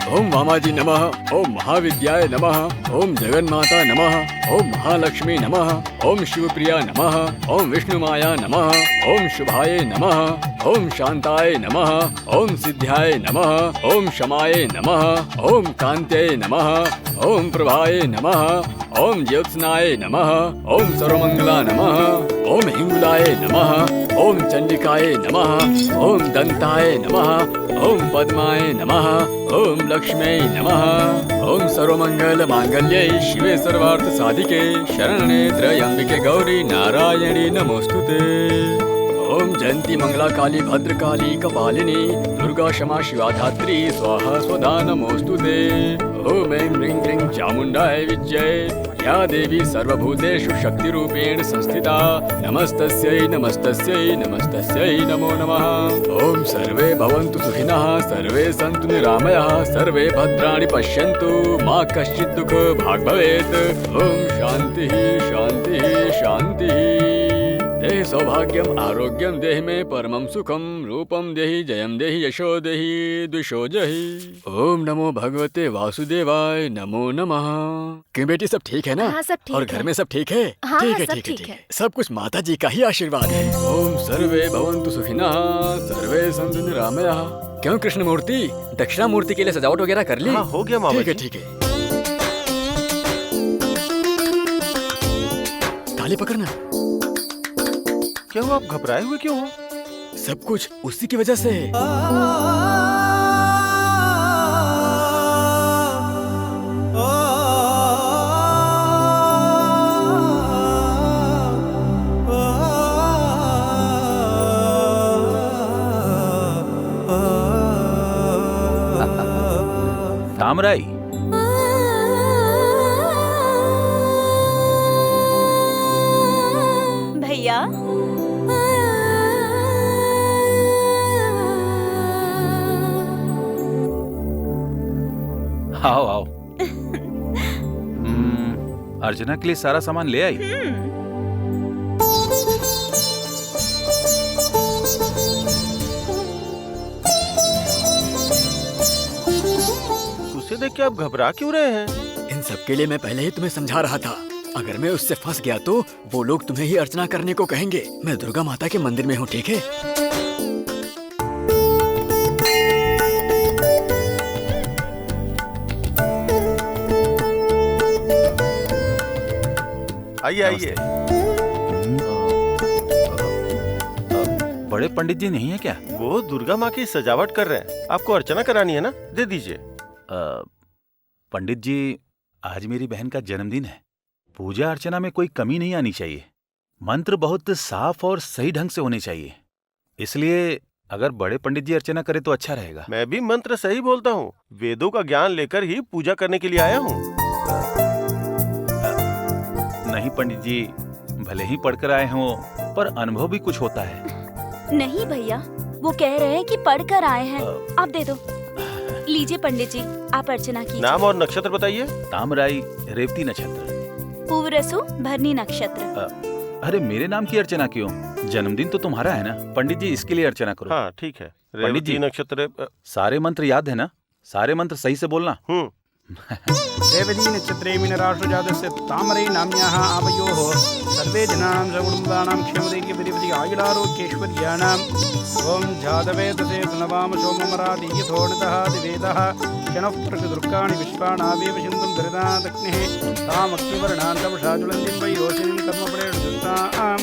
ओम वामाजी नमः, ओम महाविद्याय नमः, ओम जगन्माता नमः, ओम महालक्ष्मी नमः, ओम शिवप्रिया नमः, ओम विष्णुमाया नमः, ओम शुभाय नमः, ओम शांताय नमः, ओम सिद्ध्याय नमः, ओम शमाय नमः, ओम कांत्याय नमः, ओम प्रभाय नमः, ओम ज्योत्स्नाय नमः, ओम सर्वमंगला नमः, ओम हिंगुलाय नमः, ओम चंडिकाय नमः, ओम दंताय नमः, ओम पद्माय नमः, ओम लक्ष्म्यै नमः, ओम सर्वमंगल मांगल्ये शिवे सर्वार्थ साधिके शरण्ये त्र्यंबिके गौरी नारायणी नमोस्तुते। ओम जयंती मंगला काली भद्रकाली कपालिनी दुर्गा क्षमा शिवा धात्री स्वाहा स्वधा नमोस्तुते। ओम ऐं ह्रीं क्लीं चामुण्डाय विद्महे या देवी सर्वभूतेषु शक्तिरूपेण संस्थिता नमस्तस्यै नमस्तस्यै नमस्तस्यै नमो नमः। ओम सर्वे भवन्तु सुखिनः सर्वे सन्तु निरामयाः सर्वे भद्राणि पश्यन्तु मा कश्चित् दुःख भाग् भवेत्। ओम शान्तिः शान्तिः शान्तिः। देहि सौभाग्यम आरोग्यम देहि में परमं सुखम रूपम देहि जयम देहि यशो देहि द्विषो जहि। ओम नमो भगवते वासुदेवाय नमो नमः। क्यों बेटी सब ठीक है ना? हाँ, सब ठीक और है। घर में सब ठीक है? हाँ, ठीक है सब ठीक है ठीक ठीक है। है। सब कुछ माता जी का ही आशीर्वाद है। ओम सर्वे भवन्तु सुखिनः सर्वे सन्तु निरामयाः। क्यों कृष्ण मूर्ति दक्षिणा मूर्ति के लिए सजावट वगैरह कर ली? हाँ, हो गया मामा ठीक है जी। ठीक है। ताली पकड़ना। क्या हुआ, आप घबराए हुए क्यों हो? सब कुछ उसी की वजह से है। तामराई, भैया आओ आओ। अर्चना के लिए सारा सामान ले आई? उसे देख के आप घबरा क्यों रहे हैं? इन सब के लिए मैं पहले ही तुम्हें समझा रहा था। अगर मैं उससे फंस गया तो वो लोग तुम्हें ही अर्चना करने को कहेंगे। मैं दुर्गा माता के मंदिर में हूँ, ठीक है? आइए आइए। बड़े पंडित जी नहीं है क्या? वो दुर्गा माँ की सजावट कर रहे हैं। आपको अर्चना करानी है ना? दे दीजिए। पंडित जी, आज मेरी बहन का जन्मदिन है। पूजा अर्चना में कोई कमी नहीं आनी चाहिए। मंत्र बहुत साफ और सही ढंग से होने चाहिए। इसलिए अगर बड़े पंडित जी अर्चना करें तो अच्छा रहेगा। मैं भी मंत्र सही बोलता हूँ। वेदों का ज्ञान लेकर ही पूजा करने के लिए आया हूँ। नहीं पंडित जी, भले ही पढ़कर आए हों पर अनुभव भी कुछ होता है। नहीं भैया, वो कह रहे हैं कि पढ़कर आए हैं। आप दे दो। लीजिए पंडित जी, आप अर्चना कीजिए। नाम और नक्षत्र बताइए। तामराई, रेवती नक्षत्र। पूर्वसु भरनी नक्षत्र। अरे मेरे नाम की अर्चना क्यों? जन्मदिन तो तुम्हारा है ना। पंडित जी, इसके लिए अर्चना करो। हाँ ठीक है। पंडित जी, रेवती नक्षत्र। सारे मंत्र याद है ना? सारे मंत्र सही से बोलना। रेवती नक्षत्रे मीनराशिजातस्य तामरै नाम्न्याः आवयोः सर्वे जनानां सकुटुम्बानां क्षेमदैर्घ्यभिवृद्धि आयुरारोग्यैश्वर्याणाम्। ओम जातवेदसे सुनवाम सोममरादीयथोणितः दिवेदः शनः प्रकृदुर्गाणि विश्वानावेव सिन्धुं दरिदादग्निः तामग्निवर्णान्तवशाजुलन्दिं वै योषिनीं कर्मफलेषु दुष्टां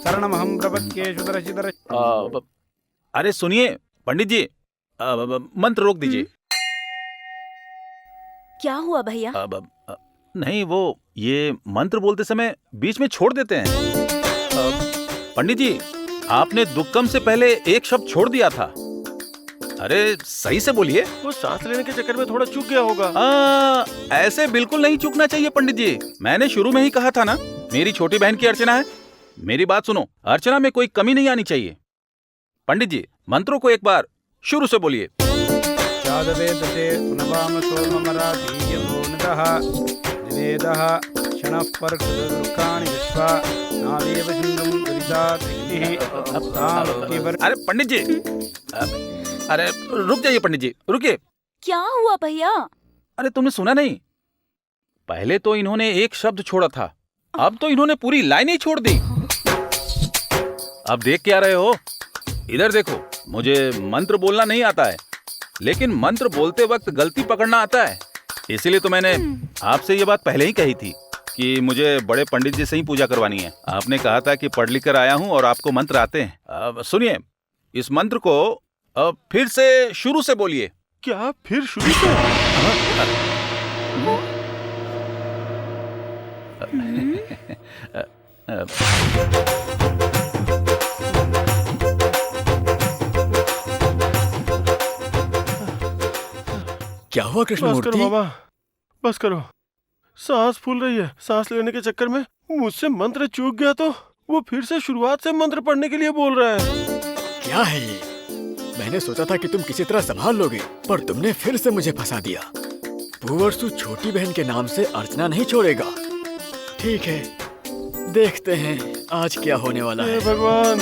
शरणमहं प्रपद्ये सुदर्शिदर। अरे सुनिए पंडित जी, मंत्र रोक दीजिए। क्या हुआ भैया? नहीं, वो ये मंत्र बोलते समय बीच में छोड़ देते हैं। पंडित जी, आपने दुक्कम से पहले एक शब्द छोड़ दिया था। अरे सही से बोलिए। वो सांस लेने के चक्कर में थोड़ा चूक गया होगा। ऐसे बिल्कुल नहीं चूकना चाहिए पंडित जी। मैंने शुरू में ही कहा था ना, मेरी छोटी बहन की अर्चना है। मेरी बात सुनो, अर्चना में कोई कमी नहीं आनी चाहिए। पंडित जी, मंत्रों को एक बार शुरू से बोलिए। जातवेदसे सुनवाम सोममरादीयथोणितः दिवेदः शनः प्रकृदुर्गाणि विश्वानावेव सिन्धुं दरिदादग्निः तामग्निवर्णान्तवशाजुलन्दिं। अरे पंडित जी, अरे रुक जाइए पंडित जी, रुकिए। क्या हुआ भैया? अरे तुमने सुना नहीं? पहले तो इन्होंने एक शब्द छोड़ा था, अब तो इन्होंने पूरी लाइन ही छोड़ दी। अब देख क्या रहे हो? इधर देखो, मुझे मंत्र बोलना नहीं आता है, लेकिन मंत्र बोलते वक्त गलती पकड़ना आता है। इसीलिए तो मैंने आपसे ये बात पहले ही कही थी कि मुझे बड़े पंडित जी से ही पूजा करवानी है। आपने कहा था कि पढ़ लिख कर आया हूं और आपको मंत्र आते हैं। अब सुनिए, इस मंत्र को फिर से शुरू से बोलिए। क्या फिर शुरू से? क्या हुआ बस करो कृष्णमूर्ति? बाबा, बस करो। सांस फूल रही है। सांस लेने के चक्कर में मुझसे मंत्र चूक गया तो वो फिर से शुरुआत से मंत्र पढ़ने के लिए बोल रहा है। क्या है ये? मैंने सोचा था कि तुम किसी तरह संभाल लोगे, पर तुमने फिर से मुझे फंसा दिया। भूवर्सु छोटी बहन के नाम से अर्चना नहीं छोड़ेगा। ठीक है, देखते हैं आज क्या होने वाला हे है। भगवान।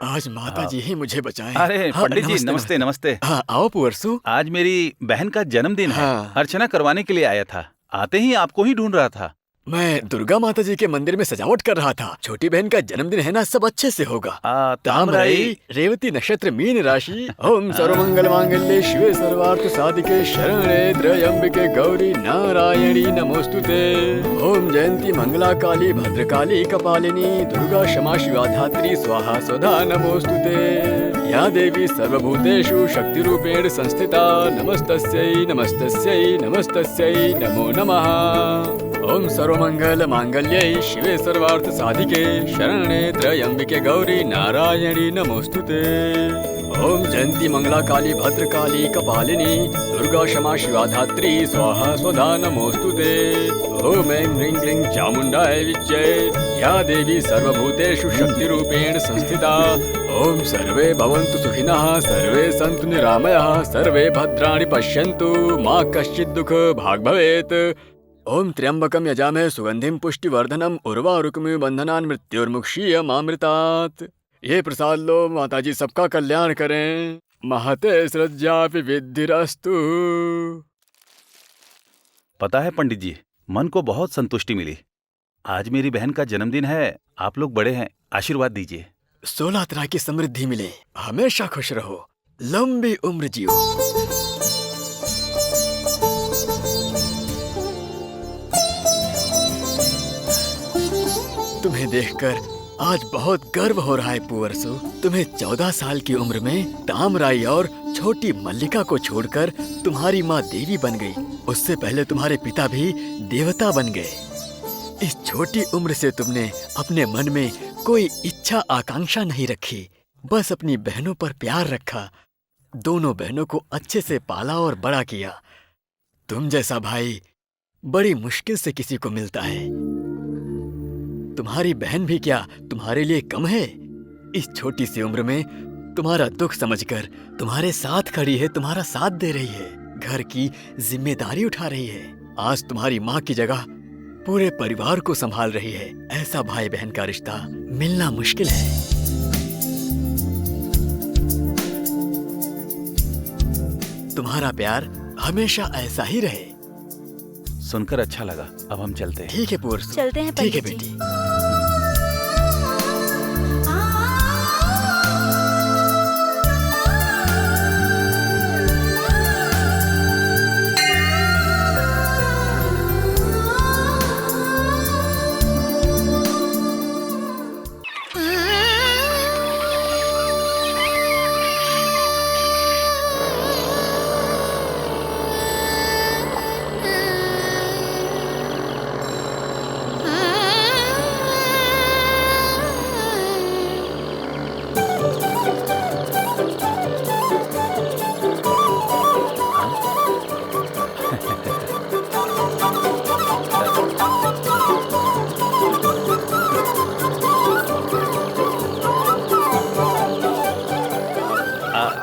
आज माता जी ही मुझे बचाएं। अरे हाँ, पंडित जी, नमस्ते नमस्ते। हाँ, आओ भूवर्सु। आज मेरी बहन का जन्मदिन है। हाँ। अर्चना करवाने के लिए आया था। आते ही आपको ही ढूंढ रहा था। मैं दुर्गा माता जी के मंदिर में सजावट कर रहा था। छोटी बहन का जन्मदिन है ना, सब अच्छे से होगा। तामराई, रेवती नक्षत्र, मीन राशि। ओम सर्वमंगल मांगल्ये शिवे सर्वार्थ साधिके शरणे त्र्यंबिके गौरी नारायणी नमोस्तुते। ओम जयंती मंगला काली भद्रकाली कपालिनी दुर्गा क्षमा शिवा धात्री स्वाहा स्वधा नमोस्तुते। या देवी सर्वभूतेषु शक्तिरूपेण संस्थिता नमस्तस्यै नमस्तस्यै नमस्तस्यै नमो नमः। ओम सर्वमंगल मांगल्ये शिवे सर्वार्थ साधिके शरणे त्र्यंबिके गौरी नारायणी नमोस्तुते। ओम जयंती मंगला काली भद्रकाली कपालिनी दुर्गा क्षमा शिवा धात्री स्वाहा स्वधा नमोस्तुते। ओम ऐं ह्रीं क्लीं चामुण्डाय विच्चे। या देवी सर्वभूतेषु शक्तिरूपेण संस्थिता। ओम सर्वे भवन्तु सुखिनः सर्वे सन्तु निरामयाः सर्वे भद्राणि पश्यन्तु मा कश्चित् दुःख भाग् भवेत्। ओम त्र्यंबकम यजामहे सुगंधिम पुष्टिवर्धनम उर्वारुकमिव बंधनान् मृत्युर्मुक्षीयमामृतात्। ये प्रसाद लो, माताजी सबका कल्याण करें। महते श्रद्धापि विद्धिरस्तु। पता है पंडित जी, मन को बहुत संतुष्टि मिली। आज मेरी बहन का जन्मदिन है। आप लोग बड़े हैं, आशीर्वाद दीजिए। 16 तरह की समृद्धि मिले, हमेशा खुश रहो, लंबी उम्र जियो। तुम्हें देखकर आज बहुत गर्व हो रहा है पूवर्सु। तुम्हें 14 साल की उम्र में तामराई और छोटी मल्लिका को छोड़कर तुम्हारी माँ देवी बन गई। उससे पहले तुम्हारे पिता भी देवता बन गए। इस छोटी उम्र से तुमने अपने मन में कोई इच्छा आकांक्षा नहीं रखी, बस अपनी बहनों पर प्यार रखा। दोनों बहनों को अच्छे से पाला और बड़ा किया। तुम जैसा भाई बड़ी मुश्किल से किसी को मिलता है। तुम्हारी बहन भी क्या तुम्हारे लिए कम है? इस छोटी सी उम्र में तुम्हारा दुख समझकर तुम्हारे साथ खड़ी है, तुम्हारा साथ दे रही है, घर की जिम्मेदारी उठा रही है। आज तुम्हारी माँ की जगह पूरे परिवार को संभाल रही है। ऐसा भाई बहन का रिश्ता मिलना मुश्किल है। तुम्हारा प्यार हमेशा ऐसा ही रहे। सुनकर अच्छा लगा। अब हम चलते हैं। ठीक है पूर्व, चलते हैं ठीक है पंडित जी। बेटी।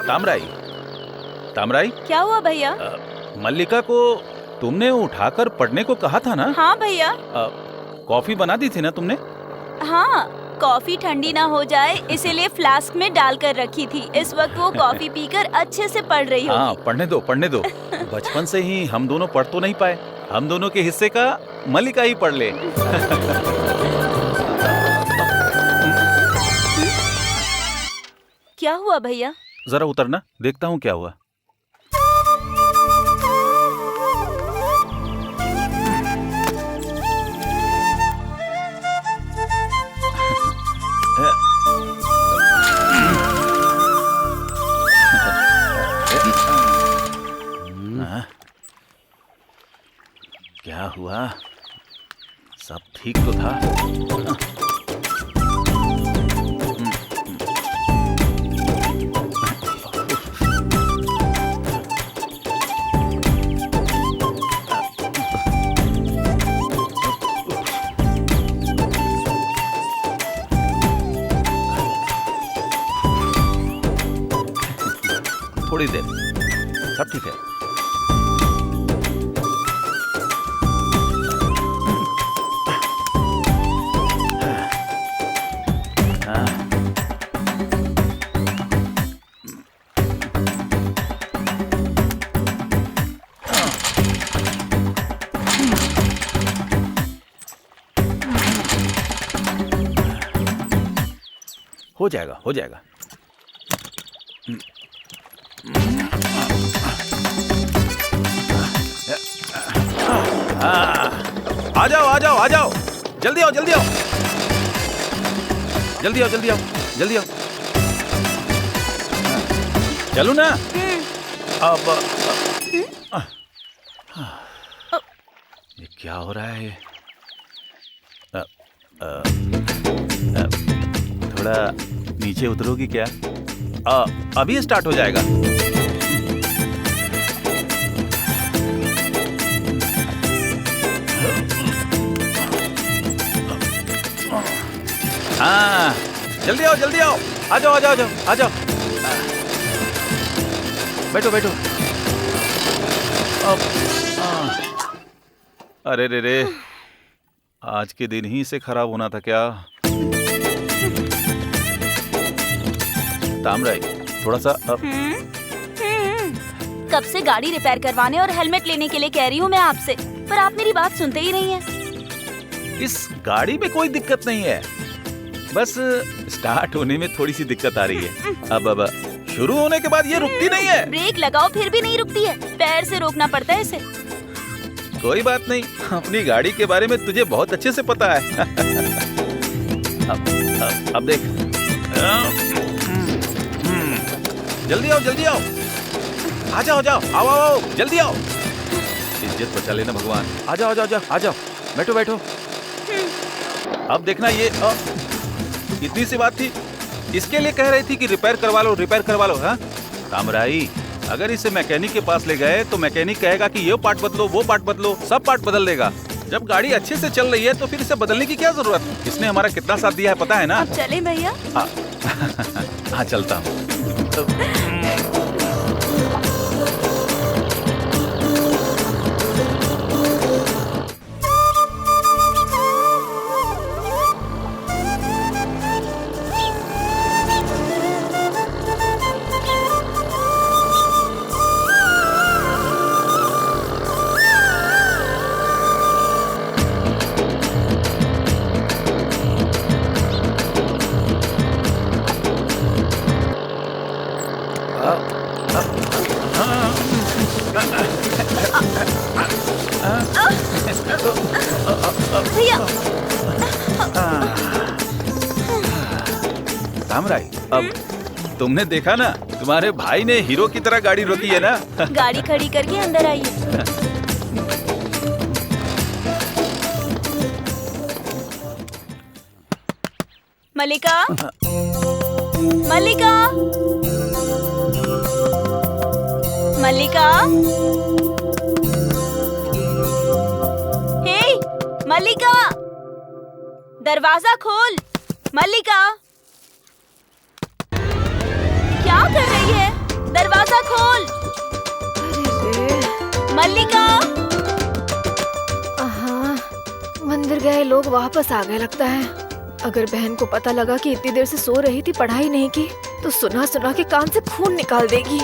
तामराई, तामराई, क्या हुआ भैया? मल्लिका को तुमने उठाकर पढ़ने को कहा था ना? हाँ भैया। कॉफी बना दी थी ना तुमने? हाँ, कॉफी ठंडी ना हो जाए इसीलिए फ्लास्क में डालकर रखी थी। इस वक्त वो कॉफी पीकर अच्छे से पढ़ रही हाँ, होगी। पढ़ने दो पढ़ने दो। बचपन से ही हम दोनों पढ़ तो नहीं पाए, हम दोनों के हिस्से का मल्लिका ही पढ़ ले। क्या हुआ भैया? जरा उतरना, देखता हूँ क्या हुआ। क्या हुआ? सब ठीक तो था। थोड़ी देर, सब ठीक है। हो जाएगा, हो जाएगा। आ जाओ आ जाओ आ जाओ, जल्दी आओ जल्दी आओ, जल्दी आओ जल्दी आओ जल्दी आओ। चलो ना अब। ये क्या हो रहा है? थोड़ा नीचे उतरोगी क्या? अभी स्टार्ट हो जाएगा। हाँ, जल्दी आओ जल्दी आओ, आ जाओ आ जाओ आ जाओ आ जाओ। बैठो बैठो। अरे रे रे, आज के दिन ही से खराब होना था क्या? तामराई, थोड़ा सा कब से गाड़ी रिपेयर करवाने और हेलमेट लेने के लिए कह रही हूँ मैं आपसे, पर आप मेरी बात सुनते ही नहीं हैं। इस गाड़ी में कोई दिक्कत नहीं है, बस स्टार्ट होने में थोड़ी सी दिक्कत आ रही है। अब शुरू होने के बाद ये रुकती नहीं है। ब्रेक लगाओ फिर भी नहीं रुकती है, पैर से रोकना पड़ता है इसे। कोई बात नहीं, अपनी गाड़ी के बारे में तुझे बहुत अच्छे से पता है। अब देख, जल्दी आओ जल्दी आओ, आ जाओ जाओ, आओ आओ जल्दी आओ। इज्जत बचा लेना भगवान। आ जाओ आ जाओ आ जाओ, बैठो बैठो। अब देखना, ये इतनी सी बात थी, इसके लिए कह रही थी कि रिपेयर करवा लो रिपेयर करवा लो। हाँ तामराई, अगर इसे मैकेनिक के पास ले गए तो मैकेनिक कहेगा कि ये पार्ट बदलो वो पार्ट बदलो, सब पार्ट बदल देगा। जब गाड़ी अच्छे से चल रही है तो फिर इसे बदलने की क्या जरूरत? इसने हमारा कितना साथ दिया है पता है ना? अब चले भैया। हाँ चलता हूँ। भैया तामराई, अब तुमने देखा ना, तुम्हारे भाई ने हीरो की तरह गाड़ी रोकी है ना। गाड़ी खड़ी करके अंदर आइए। मल्लिका, मल्लिका, मल्लिका, हे मल्लिका, दरवाजा खोल। मल्लिका, क्या कर रही है? दरवाजा खोल। मल्लिका। हाँ, मंदिर गए लोग वापस आ गए लगता है। अगर बहन को पता लगा कि इतनी देर से सो रही थी, पढ़ाई नहीं की, तो सुना सुना के कान से खून निकाल देगी।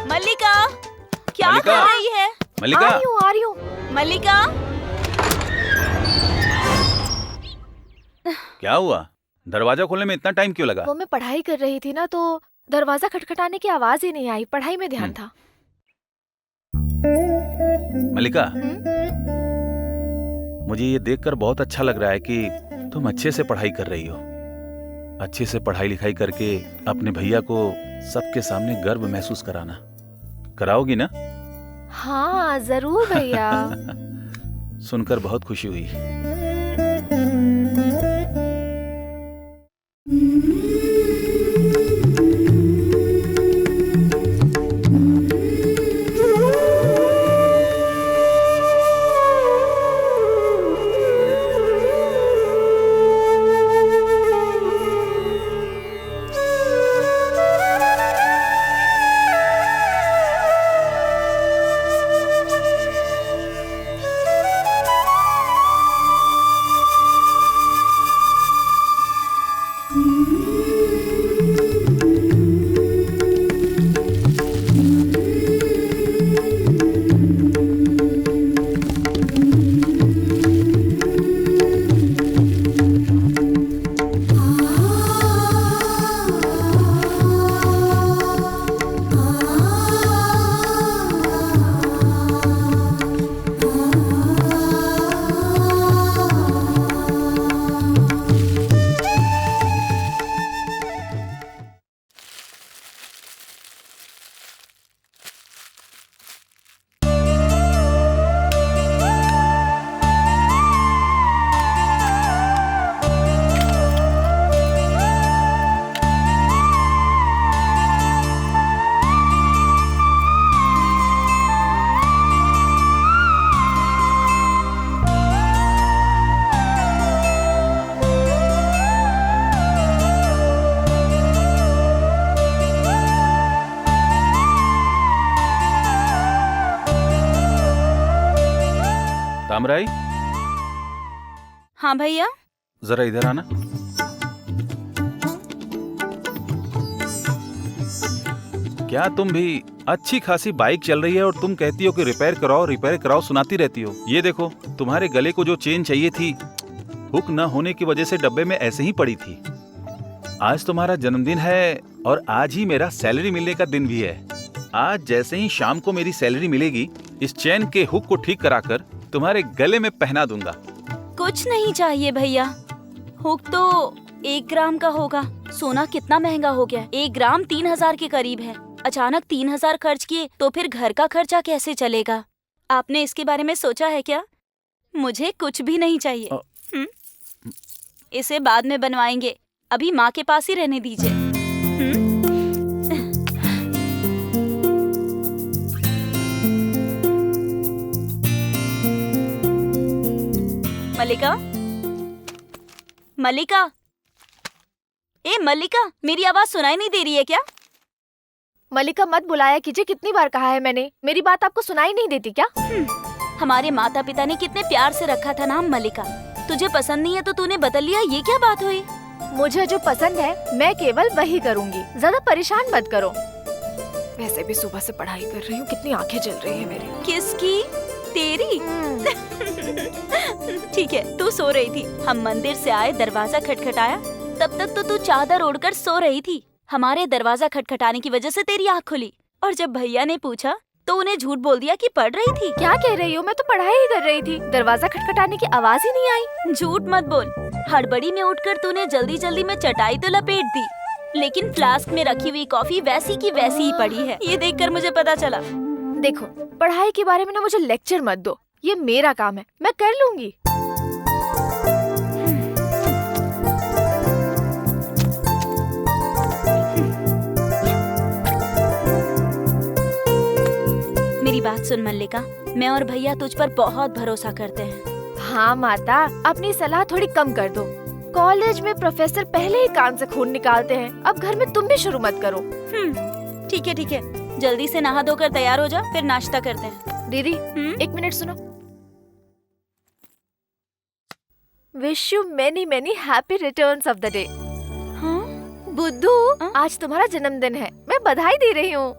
मल्लिका, क्या मल्लिका? कर रही है? मल्लिका, आ रही हूँ। मल्लिका, क्या हुआ? दरवाजा खोलने में इतना टाइम क्यों लगा? वो मैं पढ़ाई कर रही थी ना, तो दरवाजा खटखटाने की आवाज ही नहीं आई। पढ़ाई में ध्यान था। मल्लिका, मुझे ये देखकर बहुत अच्छा लग रहा है कि तुम अच्छे से पढ़ाई कर रही हो। अच्छे से पढ़ाई लिखाई करके अपने भैया को सबके सामने गर्व महसूस कराना। कराओगी ना? हाँ जरूर भैया। सुनकर बहुत खुशी हुई। तामराई, हाँ भैया। जरा इधर आना। क्या तुम भी अच्छी खासी बाइक चल रही है और तुम कहती हो कि रिपेयर कराओ सुनाती रहती हो। ये देखो, तुम्हारे गले को जो चेन चाहिए थी, हुक न होने की वजह से डब्बे में ऐसे ही पड़ी थी। आज तुम्हारा जन्मदिन है और आज ही मेरा सैलरी मिलने का दिन भी है। आज जैसे ही शाम को मेरी सैलरी मिलेगी, इस चेन के हुक को ठीक कराकर तुम्हारे गले में पहना दूंगा। कुछ नहीं चाहिए भैया। हुक तो 1 ग्राम का होगा। सोना कितना महंगा हो गया। 1 ग्राम 3000 के करीब है। अचानक 3000 खर्च किए तो फिर घर का खर्चा कैसे चलेगा? आपने इसके बारे में सोचा है क्या? मुझे कुछ भी नहीं चाहिए। इसे बाद में बनवाएंगे, अभी माँ के पास ही रहने दीजिए। मल्लिका, मल्लिका, ए मल्लिका, मेरी आवाज सुनाई नहीं दे रही है क्या? मल्लिका मत बुलाया कीजिए, कितनी बार कहा है मैंने। मेरी बात आपको सुनाई नहीं देती क्या? हमारे माता पिता ने कितने प्यार से रखा था नाम मल्लिका। तुझे पसंद नहीं है तो तूने बदल लिया, ये क्या बात हुई? मुझे जो पसंद है मैं केवल वही करूंगी, ज्यादा परेशान मत करो। वैसे भी सुबह से पढ़ाई कर रही हूँ, कितनी आंखें जल रही है मेरी। किसकी? तेरी? ठीक है, तू सो रही थी। हम मंदिर से आए, दरवाजा खटखटाया, तब तक तो तू चादर ओढ़कर सो रही थी। हमारे दरवाजा खटखटाने की वजह से तेरी आँख खुली, और जब भैया ने पूछा तो उन्हें झूठ बोल दिया कि पढ़ रही थी। क्या कह रही हो? मैं तो पढ़ाई ही कर रही थी, दरवाजा खटखटाने की आवाज ही नहीं आई। झूठ मत बोल। हड़बड़ी में उठकर तूने जल्दी जल्दी में चटाई तो लपेट दी, लेकिन फ्लास्क में रखी हुई कॉफी वैसी की वैसी ही पड़ी है। ये देखकर मुझे पता चला। देखो, पढ़ाई के बारे में ना मुझे लेक्चर मत दो, ये मेरा काम है, मैं कर लूंगी। मेरी बात सुन मल्लिका, मैं और भैया तुझ पर बहुत भरोसा करते हैं। हाँ माता, अपनी सलाह थोड़ी कम कर दो। कॉलेज में प्रोफेसर पहले ही कान से खून निकालते हैं, अब घर में तुम भी शुरू मत करो। ठीक है ठीक है, जल्दी से नहा धोकर तैयार हो जा, फिर नाश्ता करते हैं। दीदी एक मिनट सुनो। Wish you many many happy returns of the day. हाँ? बुद्धू, आज तुम्हारा जन्मदिन है, मैं बधाई दे रही हूँ।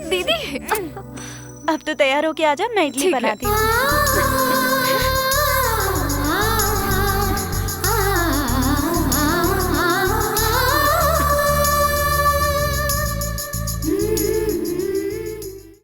दीदी अब तो तैयार होके आजा, मैं इडली ठीक है। बनाती हूँ।